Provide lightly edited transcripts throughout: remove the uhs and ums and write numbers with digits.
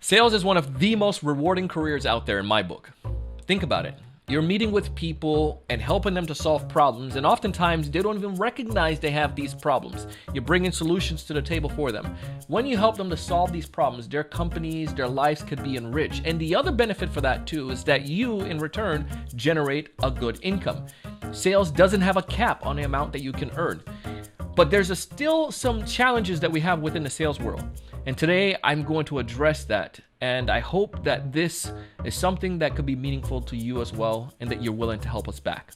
Sales is one of the most rewarding careers out there in my book. Think about it. You're meeting with people and helping them to solve problems, and oftentimes they don't even recognize they have these problems. You're bringing solutions to the table for them. When you help them to solve these problems, their companies, their lives could be enriched. And the other benefit for that too is that you, in return, generate a good income. Sales doesn't have a cap on the amount that you can earn. But there's still some challenges that we have within the sales world. And today I'm going to address that. And I hope that this is something that could be meaningful to you as well, and that you're willing to help us back.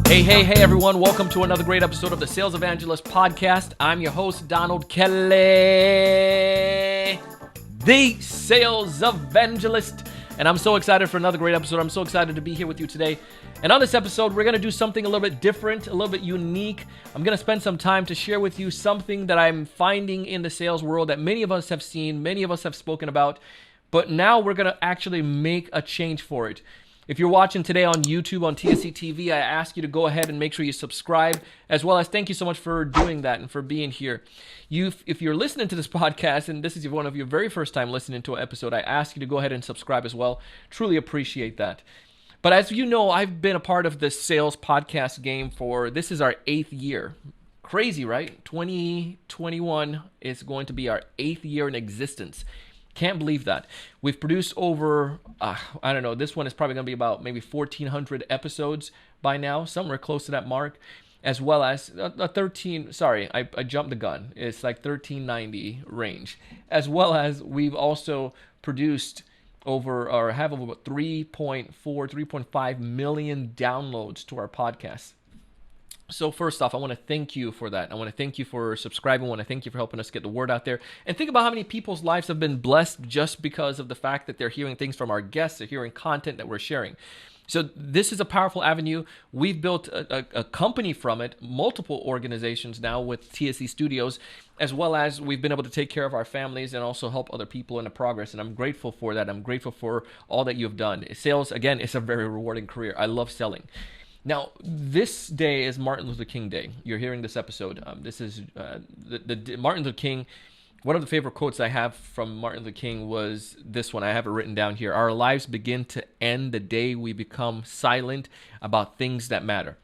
Hey everyone, welcome to another great episode of the Sales Evangelist Podcast. I'm your host, Donald Kelly, the Sales Evangelist. And I'm so excited for another great episode. I'm so excited to be here with you today. And on this episode, we're going to do something a little bit different, a little bit unique. I'm going to spend some time to share with you something that I'm finding in the sales world that many of us have seen, many of us have spoken about, but now we're going to actually make a change for it. If you're watching today on YouTube, on TSE TV, I ask you to go ahead and make sure you subscribe, as well as thank you so much for doing that and for being here. If you're listening to this podcast, and this is one of your very first time listening to an episode, I ask you to go ahead and subscribe as well. Truly appreciate that. But as you know, I've been a part of this sales podcast game this is our 8th year. Crazy, right? 2021 is going to be our 8th year in existence. Can't believe that. We've produced over, this one is probably going to be about maybe 1,400 episodes by now, somewhere close to that mark, as well as I jumped the gun. It's like 1,390 range, as well as we've also produced have over 3.5 million downloads to our podcast. So first off, I want to thank you for that. I want to thank you for subscribing. I want to thank you for helping us get the word out there. And think about how many people's lives have been blessed just because of the fact that they're hearing things from our guests, they're hearing content that we're sharing. So this is a powerful avenue. We've built a company from it, multiple organizations now with TSE Studios, as well as we've been able to take care of our families and also help other people in the progress. And I'm grateful for that. I'm grateful for all that you've done. Sales, again, is a very rewarding career. I love selling. Now, this day is Martin Luther King Day. You're hearing this episode. This is the Martin Luther King. One of the favorite quotes I have from Martin Luther King was this one. I have it written down here. Our lives begin to end the day we become silent about things that matter.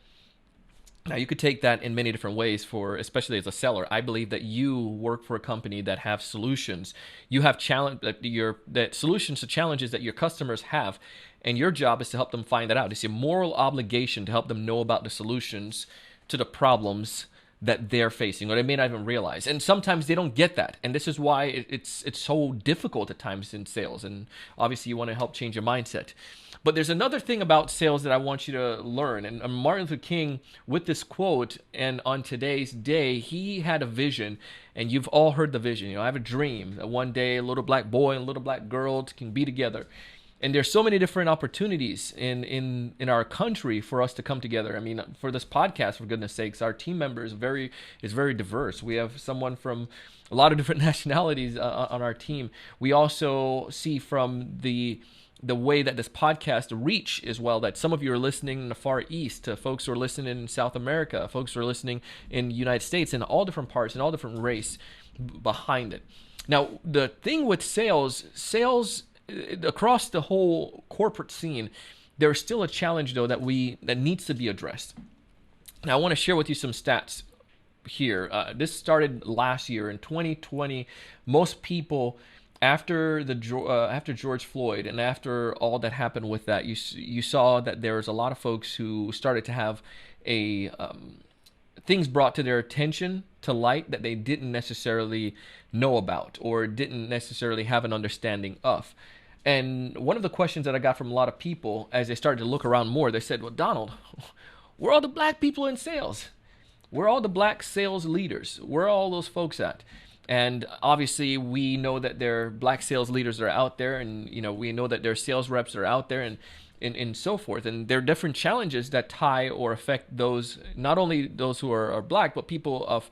Now, you could take that in many different ways especially as a seller. I believe that you work for a company that have solutions. You have that solutions to challenges that your customers have. And your job is to help them find that out. It's your moral obligation to help them know about the solutions to the problems that they're facing, or they may not even realize. And sometimes they don't get that. And this is why it's so difficult at times in sales. And obviously you want to help change your mindset. But there's another thing about sales that I want you to learn. And Martin Luther King, with this quote, and on today's day, he had a vision. And you've all heard the vision. I have a dream that one day a little black boy and a little black girl can be together. And there's so many different opportunities in our country for us to come together. I mean, for this podcast, for goodness sakes, our team member is very diverse. We have someone from a lot of different nationalities on our team. We also see from the way that this podcast reach as well, that some of you are listening in the Far East, folks who are listening in South America, folks who are listening in the United States, in all different parts, and all different race behind it. Now, the thing with sales across the whole corporate scene, there's still a challenge though that needs to be addressed. Now, I want to share with you some stats here. This started last year in 2020. Most people, after George Floyd and after all that happened with that, you saw that there was a lot of folks who started to have things brought to their attention, to light, that they didn't necessarily know about or didn't necessarily have an understanding of. And one of the questions that I got from a lot of people as they started to look around more, they said, well, Donald, where are all the black people in sales? Where are all the black sales leaders? Where are all those folks at? And obviously, we know that there are black sales leaders that are out there, and we know that there are sales reps that are out there, and so forth. And there are different challenges that tie or affect those, not only those who are black, but people of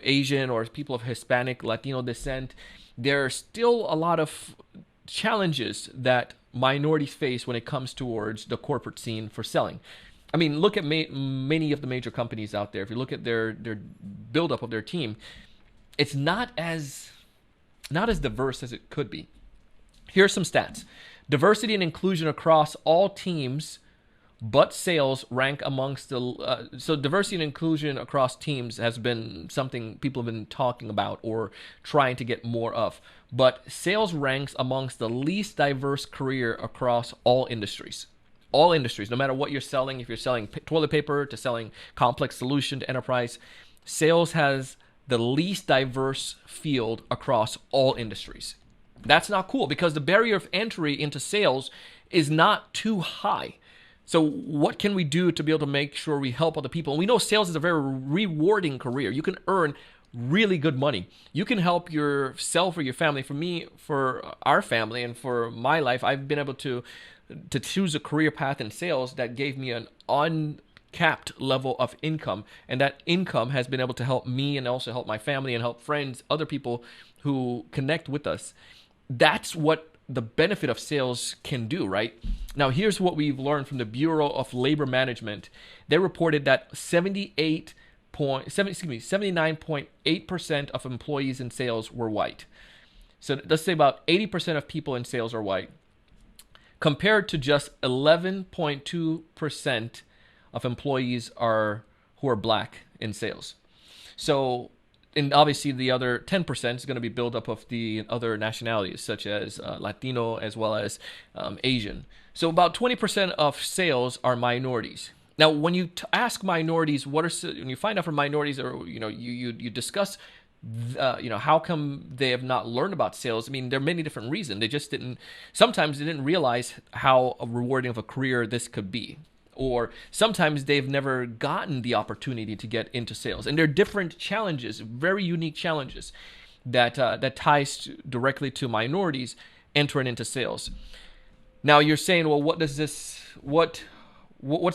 Asian or people of Hispanic, Latino descent. There are still a lot of challenges that minorities face when it comes towards the corporate scene for selling. I mean, look at many of the major companies out there. If you look at their buildup of their team, it's not as diverse as it could be. Here are some stats. Diversity and inclusion across all teams but sales rank amongst the so diversity and inclusion across teams has been something people have been talking about or trying to get more of, but sales ranks amongst the least diverse career across all industries, no matter what you're selling. If you're selling toilet paper to selling complex solution to enterprise, sales has the least diverse field across all industries. That's not cool because the barrier of entry into sales is not too high. So what can we do to be able to make sure we help other people? And we know sales is a very rewarding career. You can earn really good money. You can help yourself or your family. For me, for our family and for my life, I've been able to choose a career path in sales that gave me an uncapped level of income. And that income has been able to help me and also help my family and help friends, other people who connect with us. That's what the benefit of sales can do, right? Now, here's what we've learned from the Bureau of Labor Management. They reported that 79.8% of employees in sales were white. So let's say about 80% of people in sales are white, compared to just 11.2% of employees who are black in sales. So, and obviously the other 10% is going to be built up of the other nationalities, such as Latino as well as Asian. So about 20% of sales are minorities. Now, when you ask minorities, when you find out from minorities, or you discuss, how come they have not learned about sales? I mean, there are many different reasons. They just didn't. Sometimes they didn't realize how rewarding of a career this could be. Or sometimes they've never gotten the opportunity to get into sales. And there are different challenges, very unique challenges that ties directly to minorities entering into sales. Now you're saying, well, what's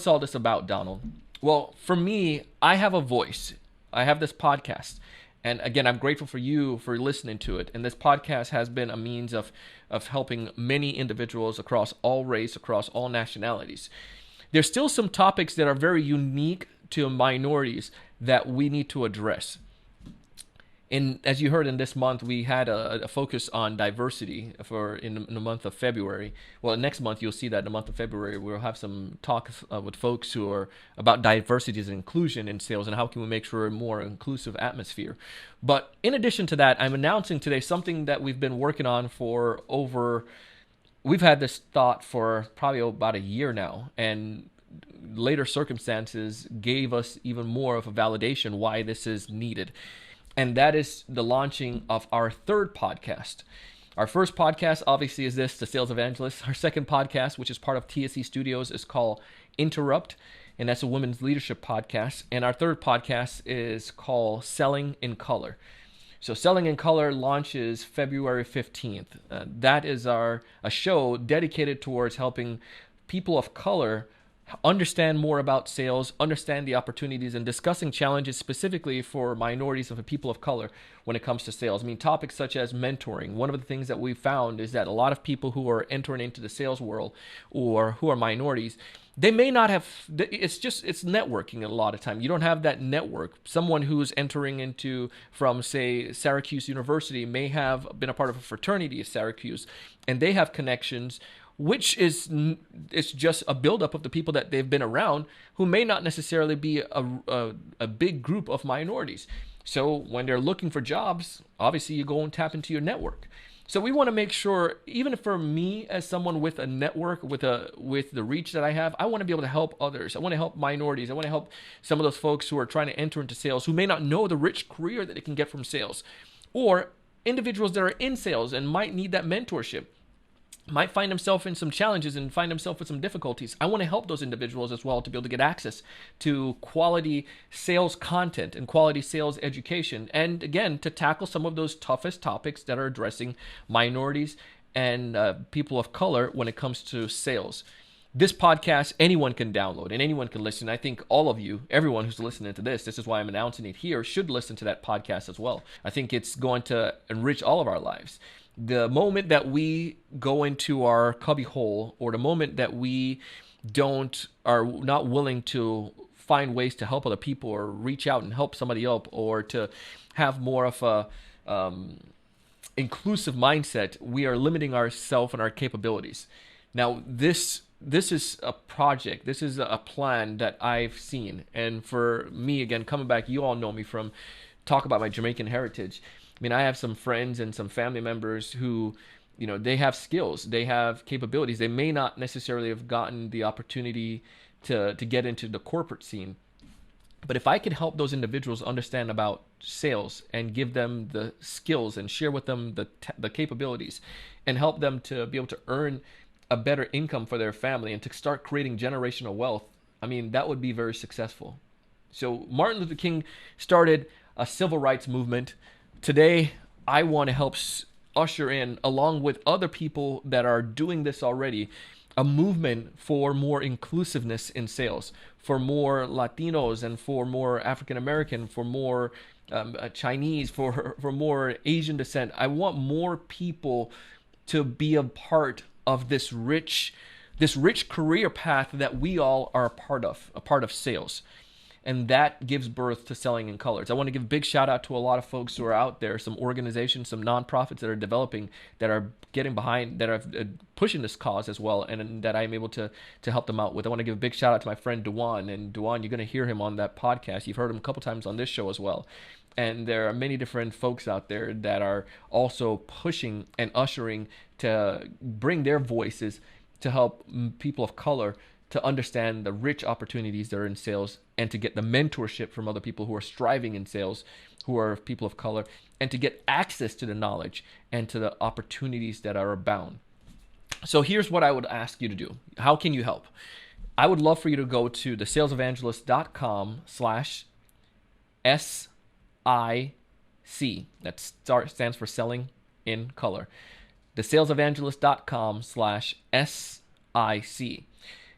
all this about, Donald? Well, for me, I have a voice. I have this podcast. And again, I'm grateful for you for listening to it. And this podcast has been a means of helping many individuals across all race, across all nationalities. There's still some topics that are very unique to minorities that we need to address. And as you heard in this month, we had a focus on diversity in the month of February. Well, next month, you'll see that in the month of February, we'll have some talks with folks who are about diversity and inclusion in sales and how can we make sure a more inclusive atmosphere. But in addition to that, I'm announcing today something that we've been working on we've had this thought for probably about a year now, and later circumstances gave us even more of a validation why this is needed. And that is the launching of our third podcast. Our first podcast, obviously, is The Sales Evangelist. Our second podcast, which is part of TSE Studios, is called Interrupt, and that's a women's leadership podcast. And our third podcast is called Selling in Color. So Selling in Color launches February 15th. That is a show dedicated towards helping people of color understand more about sales, understand the opportunities, and discussing challenges specifically for minorities and for people of color when it comes to sales. I mean, topics such as mentoring. One of the things that we found is that a lot of people who are entering into the sales world or who are minorities, they may not have, it's networking a lot of time. You don't have that network. Someone who's entering from, say, Syracuse University may have been a part of a fraternity at Syracuse, and they have connections, which is just a buildup of the people that they've been around who may not necessarily be a big group of minorities. So when they're looking for jobs, obviously you go and tap into your network. So we want to make sure, even for me as someone with a network, with the reach that I have, I want to be able to help others. I want to help minorities. I want to help some of those folks who are trying to enter into sales who may not know the rich career that they can get from sales, or individuals that are in sales and might need that mentorship, might find themselves in some challenges and find themselves with some difficulties. I want to help those individuals as well to be able to get access to quality sales content and quality sales education. And again, to tackle some of those toughest topics that are addressing minorities and people of color when it comes to sales. This podcast, anyone can download and anyone can listen. I think all of you, everyone who's listening to this is why I'm announcing it here, should listen to that podcast as well. I think it's going to enrich all of our lives. The moment that we go into our cubby hole, or the moment that we are not willing to find ways to help other people or reach out and help somebody else or to have more of a inclusive mindset, we are limiting ourselves and our capabilities. Now, this is a project, this is a plan that I've seen. And for me, again, coming back, you all know me from talk about my Jamaican heritage. I mean, I have some friends and some family members who, they have skills, they have capabilities. They may not necessarily have gotten the opportunity to get into the corporate scene. But if I could help those individuals understand about sales and give them the skills and share with them the capabilities and help them to be able to earn a better income for their family and to start creating generational wealth, I mean, that would be very successful. So Martin Luther King started a civil rights movement. Today, I want to help usher in, along with other people that are doing this already, a movement for more inclusiveness in sales, for more Latinos and for more African American, for more Chinese, for more Asian descent. I want more people to be a part of this rich career path that we all are a part of sales. And that gives birth to Selling in Colors. I want to give a big shout out to a lot of folks who are out there, some organizations, some nonprofits that are developing, that are getting behind, that are pushing this cause as well, and that I'm able to help them out with. I want to give a big shout out to my friend Duan. And Duan, you're going to hear him on that podcast. You've heard him a couple times on this show as well. And there are many different folks out there that are also pushing and ushering to bring their voices to help people of color to understand the rich opportunities that are in sales, and to get the mentorship from other people who are striving in sales, who are people of color, and to get access to the knowledge and to the opportunities that are abound. So here's what I would ask you to do. How can you help? I would love for you to go to thesalesevangelist.com/SIC. That stands for Selling in Color. thesalesevangelist.com/SIC.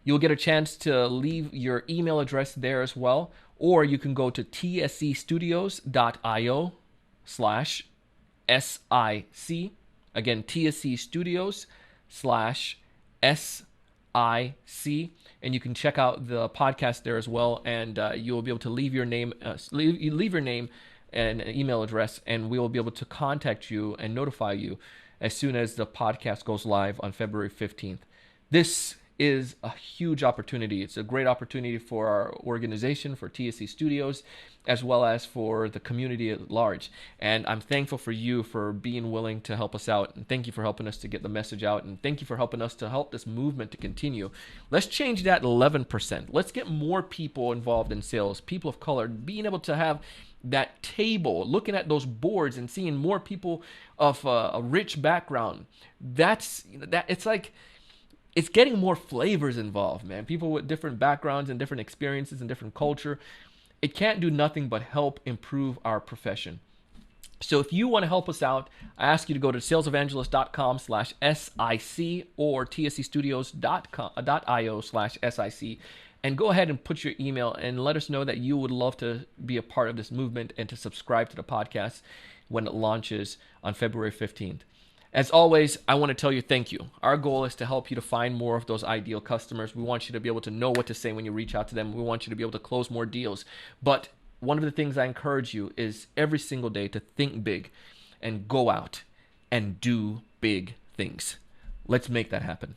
You'll get a chance to leave your email address there as well, or you can go to tsestudios.io/SIC. Again, tsestudios/SIC, and you can check out the podcast there as well, and you'll be able to leave your name, leave your name and an email address, and we will be able to contact you and notify you as soon as the podcast goes live on February 15th. This is a huge opportunity. It's a great opportunity for our organization, for TSE Studios, as well as for the community at large. And I'm thankful for you for being willing to help us out. And thank you for helping us to get the message out. And thank you for helping us to help this movement to continue. Let's change that 11%. Let's get more people involved in sales, people of color, being able to have that table, looking at those boards and seeing more people of a rich background. It's like, it's getting more flavors involved, man. People with different backgrounds and different experiences and different culture. It can't do nothing but help improve our profession. So if you want to help us out, I ask you to go to salesevangelist.com/SIC or tsestudios.io/SIC and go ahead and put your email and let us know that you would love to be a part of this movement and to subscribe to the podcast when it launches on February 15th. As always, I want to tell you thank you. Our goal is to help you to find more of those ideal customers. We want you to be able to know what to say when you reach out to them. We want you to be able to close more deals. But one of the things I encourage you is every single day to think big and go out and do big things. Let's make that happen.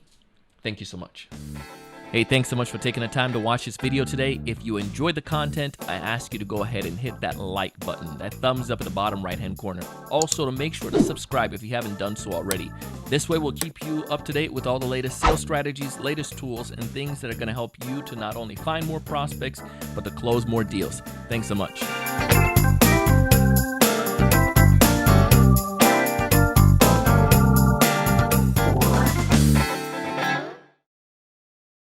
Thank you so much. Hey, thanks so much for taking the time to watch this video today. If you enjoyed the content, I ask you to go ahead and hit that like button, that thumbs up in the bottom right-hand corner. Also, to make sure to subscribe if you haven't done so already. This way, we'll keep you up to date with all the latest sales strategies, latest tools, and things that are going to help you to not only find more prospects, but to close more deals. Thanks so much.